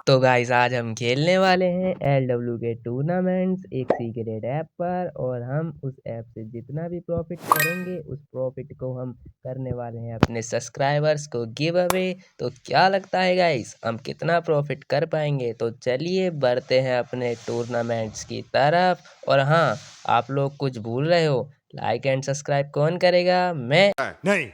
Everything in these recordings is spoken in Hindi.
तो गाइस आज हम खेलने वाले हैं LW के टूर्नामेंट्स एक सीक्रेट ऐप पर और हम उस ऐप से जितना भी प्रॉफिट करेंगे उस प्रॉफिट को हम करने वाले हैं अपने सब्सक्राइबर्स को गिव अवे। तो क्या लगता है गाइस हम कितना प्रॉफिट कर पाएंगे? तो चलिए बढ़ते हैं अपने टूर्नामेंट्स की तरफ। और हाँ, आप लोग कुछ भूल रहे हो, लाइक एंड सब्सक्राइब कौन करेगा? मैं नहीं।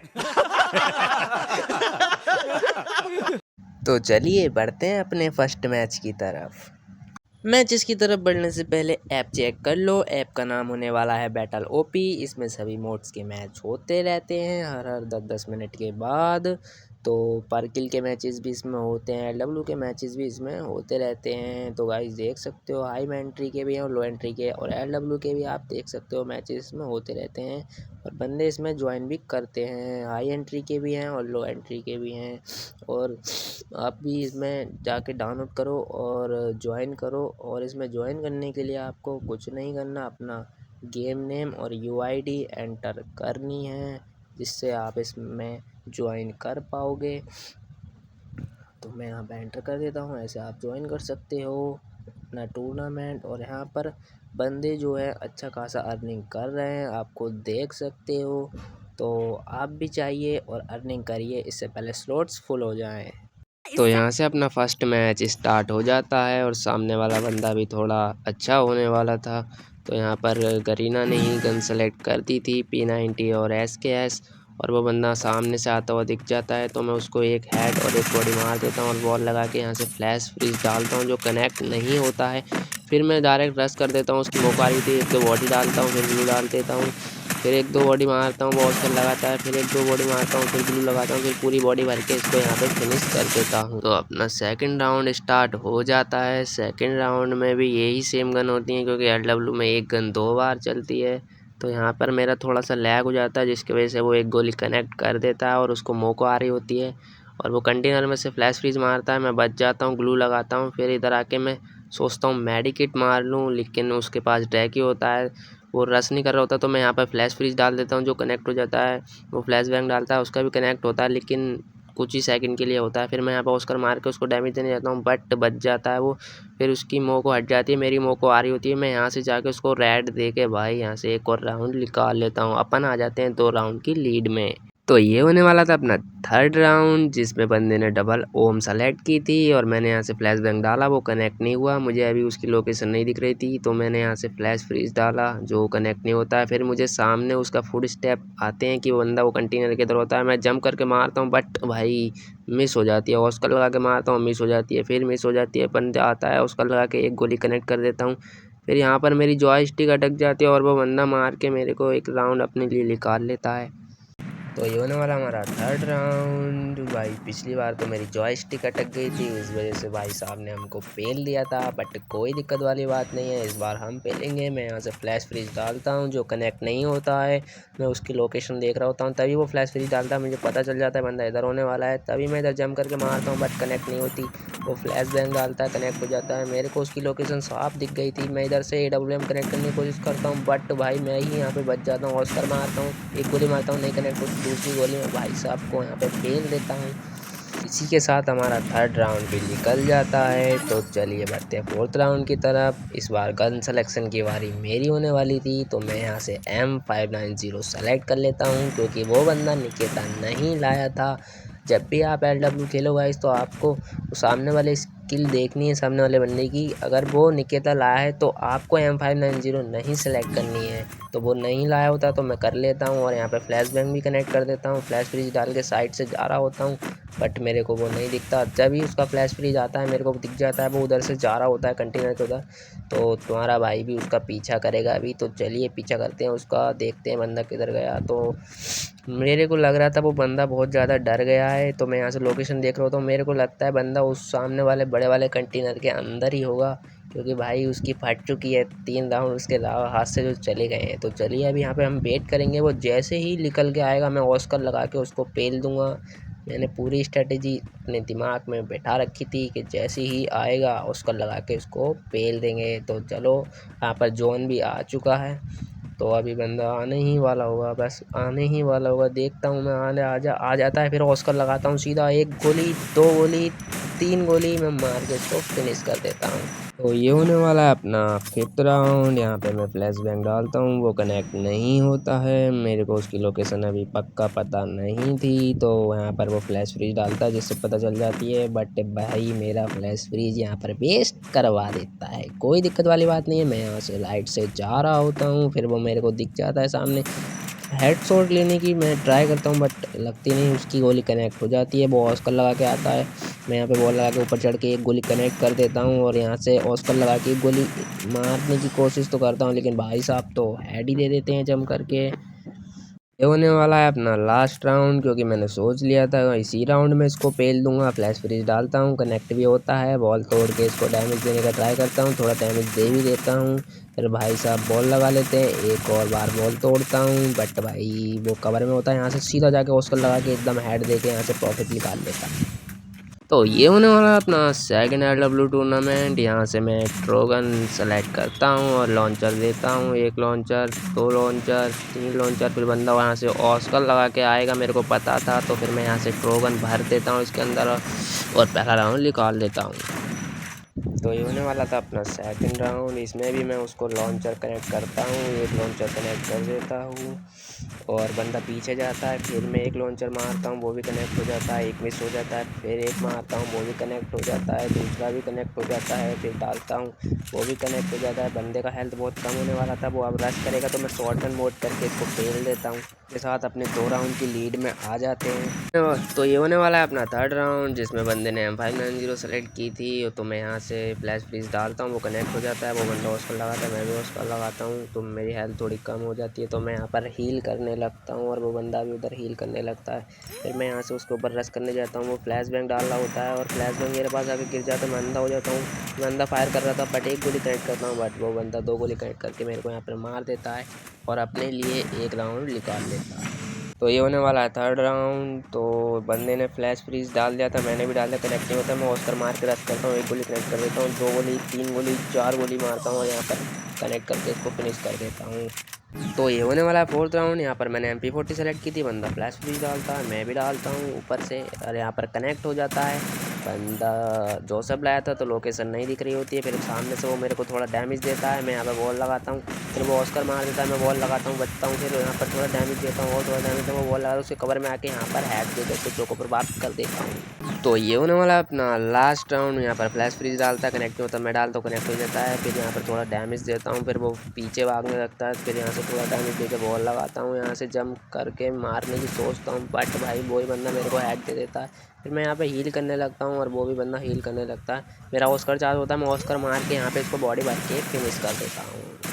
तो चलिए बढ़ते हैं अपने फर्स्ट मैच की तरफ। मैचेस की तरफ बढ़ने से पहले ऐप चेक कर लो। ऐप का नाम होने वाला है बैटल ओपी। इसमें सभी मोड्स के मैच होते रहते हैं हर 10-10 मिनट के बाद। तो पर किल के मैचेस भी इसमें होते हैं, LW के मैचेस भी इसमें होते रहते हैं। तो गाइस देख सकते हो हाई एंट्री के भी हैं और लो एंट्री के और LW के भी आप देख सकते हो मैचेस इसमें होते रहते हैं और बंदे इसमें ज्वाइन भी करते हैं। हाई एंट्री के भी हैं और लो एंट्री के भी हैं और आप भी इसमें जाके डाउनलोड करो और ज्वाइन करो। और इसमें ज्वाइन करने के लिए आपको कुछ नहीं करना, अपना गेम नेम और UID एंटर करनी है जिससे आप इसमें ज्वाइन कर पाओगे। तो मैं यहाँ पर एंटर कर देता हूँ, ऐसे आप ज्वाइन कर सकते हो अपना टूर्नामेंट। और यहाँ पर बंदे जो है अच्छा खासा अर्निंग कर रहे हैं, आपको देख सकते हो। तो आप भी चाहिए और अर्निंग करिए इससे पहले स्लॉट्स फुल हो जाएं। तो यहाँ से अपना फर्स्ट मैच स्टार्ट हो जाता है और सामने वाला बंदा भी थोड़ा अच्छा होने वाला था। तो यहाँ पर गरीना ने ही गन सेलेक्ट कर दी थी P90 और SKS और वो बंदा सामने से आता हुआ दिख जाता है तो मैं उसको एक हेड और एक बॉडी मार देता हूँ और बॉल लगा के यहाँ से फ्लैश फ्रीज डालता हूँ जो कनेक्ट नहीं होता है। फिर मैं डायरेक्ट रश कर देता हूँ, उसकी मौका आ रही थी, एक दो बॉडी डालता हूँ, फिर ब्लू डाल देता हूँ, फिर एक दो बॉडी मारता हूँ, बॉस कर लगाता है, फिर एक दो बॉडी मारता हूँ, फिर ब्लू लगाता हूँ, फिर पूरी बॉडी भर के इसको यहाँ पे फिनिश कर देता हूँ। तो अपना सेकंड राउंड स्टार्ट हो जाता है। सेकंड राउंड में भी यही सेम गन होती है क्योंकि LW में एक गन 2 बार चलती है। तो यहाँ पर मेरा थोड़ा सा लैग हो जाता है जिसकी वजह से वो एक गोली कनेक्ट कर देता है और उसको मौका आ रही होती है और वो कंटेनर में से फ्लैश फ्रीज मारता है, मैं बच जाता हूँ, ग्लू लगाता हूँ। फिर इधर आके मैं सोचता हूँ मेडिकिट मार लूँ लेकिन उसके पास ड्रैग ही होता है, वो रश नहीं कर रहा होता। तो मैं यहाँ पर फ्लैश फ्रीज डाल देता हूँ जो कनेक्ट हो जाता है, वो फ्लैश बैंग डालता है उसका भी कनेक्ट होता है लेकिन कुछ ही सेकंड के लिए होता है। फिर मैं यहाँ पर ऑस्कर मार के उसको डैमेज देने जाता हूँ बट बच जाता है वो। फिर उसकी मोको हट जाती है, मेरी मोको आ रही होती है, मैं यहाँ से जाके उसको रेड दे के भाई यहाँ से एक और राउंड निकाल लेता हूँ। अपन आ जाते हैं 2 राउंड की लीड में। तो ये होने वाला था अपना थर्ड राउंड जिसमें बंदे ने डबल ओम सेलेक्ट की थी और मैंने यहाँ से फ्लैश बैंग डाला, वो कनेक्ट नहीं हुआ, मुझे अभी उसकी लोकेशन नहीं दिख रही थी तो मैंने यहाँ से फ्लैश फ्रीज डाला जो कनेक्ट नहीं होता है। फिर मुझे सामने उसका फुट स्टेप आते हैं कि वो बंदा वो कंटेनर के इधर होता है, मैं जंप करके मारता हूँ बट भाई मिस हो जाती है, ऑस्कर लगा के मारता हूँ मिस हो जाती है, फिर मिस हो जाती है, बंदा आता है ऑस्कर लगा के एक गोली कनेक्ट कर देता हूँ। फिर यहाँ पर मेरी जॉयस्टिक अटक जाती है और वो बंदा मार के मेरे को एक राउंड अपने लिए निकाल लेता है। तो ये होने वाला हमारा थर्ड राउंड। भाई पिछली बार तो मेरी जॉयस्टिक अटक गई थी, इस वजह से भाई साहब ने हमको पेल दिया था बट कोई दिक्कत वाली बात नहीं है, इस बार हम पेलेंगे। मैं यहाँ से फ्लैश फ्रीज डालता हूँ जो कनेक्ट नहीं होता है, मैं उसकी लोकेशन देख रहा होता हूँ तभी वो फ्लैश फ्रीज डालता है, मुझे पता चल जाता है बंदा इधर होने वाला है, तभी मैं इधर जंप करके मारता हूँ बट कनेक्ट नहीं होती। वो फ्लैश बैंग डालता है, कनेक्ट हो जाता है, मेरे को उसकी लोकेशन साफ दिख गई थी, मैं इधर से AWM कनेक्ट करने की कोशिश करता हूँ बट भाई मैं ही यहाँ पे बच जाता हूँ, ऑस्कर मारता हूँ, एक गोली मारता हूँ नहीं कनेक्ट होती, दूसरी गोली में भाई साहब को यहाँ पे फेल देता हूँ। इसी के साथ हमारा थर्ड राउंड भी निकल जाता है। तो चलिए बढ़ते हैं फोर्थ राउंड की तरफ। इस बार गन सिलेक्शन की बारी मेरी होने वाली थी तो मैं यहाँ से M590 सेलेक्ट कर लेता हूँ क्योंकि वो बंदा निकेता नहीं लाया था। जब भी आप LW खेलो गाइस तो आपको सामने वाले स्किल देखनी है सामने वाले बंदे की, अगर वो निकेता लाया है तो आपको M590 नहीं सेलेक्ट करनी है। तो वो नहीं लाया होता तो मैं कर लेता हूँ और यहाँ पे फ्लैश बैंग भी कनेक्ट कर देता हूँ, फ्लैश फ्रीज डाल के साइड से जा रहा होता हूँ बट मेरे को वो नहीं दिखता। जब ही उसका फ्लैश फ्रीज आता है मेरे को दिख जाता है वो उधर से जा रहा होता है कंटेनर के उधर। तो तुम्हारा भाई भी उसका पीछा करेगा अभी, तो चलिए पीछा करते हैं उसका, देखते हैं बंदा किधर गया। तो मेरे को लग रहा था वो बंदा बहुत ज़्यादा डर गया है, तो मैं यहाँ से लोकेशन देख रहा हूँ तो मेरे को लगता है बंदा उस सामने वाले बड़े वाले कंटेनर के अंदर ही होगा क्योंकि भाई उसकी फट चुकी है 3 राउंड उसके हाथ से जो चले गए हैं। तो चलिए अभी यहाँ पे हम वेट करेंगे, वो जैसे ही निकल के आएगा मैं ऑस्कर लगा के उसको पेल दूंगा। मैंने पूरी स्ट्रेटेजी अपने दिमाग में बैठा रखी थी कि जैसे ही आएगा ऑस्कर लगा के उसको पेल देंगे। तो चलो यहाँ पर जोन भी आ चुका है तो अभी बंदा आने ही वाला होगा, बस आने ही वाला होगा, देखता हूँ मैं आ जाता है, फिर ऑस्कर लगाता हूँ सीधा, एक गोली, 2 गोली, 3 गोली मैं मार के इसको फिनिश कर देता हूँ। तो ये होने वाला है अपना 5th राउंड। यहाँ पे मैं फ्लैश बैंग डालता हूँ, वो कनेक्ट नहीं होता है। मेरे को उसकी लोकेशन अभी पक्का पता नहीं थी, तो यहाँ पर वो फ्लैश फ्रीज डालता है जिससे पता चल जाती है। बट भाई मेरा फ्लैश फ्रीज यहाँ पर वेस्ट करवा देता है। कोई दिक्कत वाली बात नहीं है, मैं यहाँ से लाइट से जा रहा होता हूँ, फिर वो मेरे को दिख जाता है सामने। हेडशॉट लेने की मैं ट्राई करता हूँ बट लगती नहीं, उसकी गोली कनेक्ट हो जाती है। वो ऑस्कर लगा के आता है, मैं यहाँ पे बॉल लगा के ऊपर चढ़ के एक गोली कनेक्ट कर देता हूँ और यहाँ से ऑस्कर लगा के एक गोली मारने की कोशिश तो करता हूँ, लेकिन भाई साहब तो हेड ही दे देते हैं जम करके। ये होने वाला है अपना लास्ट राउंड, क्योंकि मैंने सोच लिया था इसी राउंड में इसको पेल दूंगा। फ्लैश फ्रीज डालता हूँ, कनेक्ट भी होता है, बॉल तोड़ के इसको डैमेज देने का ट्राई करता हूँ, थोड़ा डैमेज दे भी देता हूँ। फिर भाई साहब बॉल लगा लेते हैं, एक और बार बॉल तोड़ता हूँ बट भाई वो कवर में होता है। यहाँ से सीधा जाके ऑस्कर लगा के एकदम हेड दे के यहाँ से प्रॉफिट निकाल लेता है। तो ये होने वाला है अपना सेकंड LW टूर्नामेंट। यहाँ से मैं ट्रोगन सेलेक्ट करता हूँ और लॉन्चर देता हूँ, 1 लॉन्चर, 2 लॉन्चर, 3 लॉन्चर। फिर बंदा वहाँ से ऑस्कर लगा के आएगा, मेरे को पता था, तो फिर मैं यहाँ से ट्रोगन भर देता हूँ इसके अंदर और पहला राउंड निकाल देता हूँ। तो ये होने वाला था अपना सेकंड राउंड। इसमें भी मैं उसको लॉन्चर कनेक्ट करता हूँ, 1 लॉन्चर कनेक्ट कर देता हूँ और बंदा पीछे जाता है। फिर मैं 1 लॉन्चर मारता हूँ, वो भी कनेक्ट हो जाता है, 1 मिस हो जाता है। फिर 1 मारता हूँ, वो भी कनेक्ट हो जाता है, दूसरा भी कनेक्ट हो जाता है। फिर डालता हूँ, वो भी कनेक्ट हो जाता है। बंदे का हेल्थ बहुत कम होने वाला था, वो अब रश करेगा तो मैं शॉटगन मोड करके इसको फेल देता हूँ। के साथ अपने 2 राउंड की लीड में आ जाते हैं। तो ये होने वाला है अपना थर्ड राउंड, जिसमें बंदे ने M590 सेलेक्ट की थी। तो मैं यहाँ से फ्लैश फ्रीज डालता हूँ, वो कनेक्ट हो जाता है, वो बंदा उसको लगाता है, मैं भी उसको लगाता हूँ, तो मेरी हेल्थ थोड़ी कम हो जाती है। तो मैं यहाँ पर हील करने लगता हूँ और वो बंदा भी उधर हील करने लगता है। फिर मैं यहाँ से उसके ऊपर रश करने जाता हूँ, वो फ्लैश बैंग डाल रहा होता है और फ्लैश बैंग मेरे पास आके गिर जाता है, मैं अंधा हो जाता हूँ। मैं अंधा फायर कर रहा था बट 1 गोली कनेक्ट करता हूँ, बट वो बंदा 2 गोली कनेक्ट करके मेरे को यहाँ पर मार देता है और अपने लिए 1 राउंड निकाल लेता है। तो ये होने वाला है थर्ड राउंड। तो बंदे ने फ्लैश फ्रीज डाल दिया था, मैंने भी डाल दिया, कनेक्ट नहीं होता। मैं ऑस्कर मार के रश करता हूँ, 1 गोली कनेक्ट कर देता हूँ, 2 गोली, 3 गोली, 4 गोली मारता हूँ और यहाँ पर कनेक्ट करके इसको फिनिश कर देता हूँ। तो ये होने वाला है फोर्थ राउंड। यहाँ पर मैंने MP40 सेलेक्ट की थी, बंदा फ्लैश फ्रीज डालता है, मैं भी डालता हूँ ऊपर से और यहाँ पर कनेक्ट हो जाता है। बंदा जोसेफ लाया था तो लोकेशन नहीं दिख रही होती है, फिर सामने से वो मेरे को थोड़ा डैमेज देता है, मैं यहाँ पर बॉल लगाता हूँ, फिर वो ऑस्कर मार देता है, मैं बॉल लगाता हूँ, बचता हूँ, फिर यहाँ पर थोड़ा डैमेज देता हूँ और थोड़ा डैमेज देता हूँ, वो बॉल लगा उसके कवर में आके यहाँ पर हेड दे देते चौकों पर बात कर देता हूँ। तो ये होने वाला है अपना लास्ट राउंड। यहाँ पर फ्लैश फ्रीज डालता है, कनेक्ट नहीं होता, मैं डालता हूँ, कनेक्ट हो जाता है। फिर यहाँ पर थोड़ा डैमेज देता हूँ, फिर वो पीछे भागने लगता है, फिर यहाँ से थोड़ा डैमेज दे के बॉल लगाता हूँ, यहाँ से जंप करके मारने की सोचता हूँ बट भाई वही बंदा मेरे को हेड दे देता है। फिर मैं यहाँ पे हील करने लगता हूँ और वो भी बंदा हील करने लगता है। मेरा ऑस्कर चार्ज होता है, मैं ऑस्कर मार के यहाँ पे इसको बॉडी भर के फिनिश कर देता हूँ।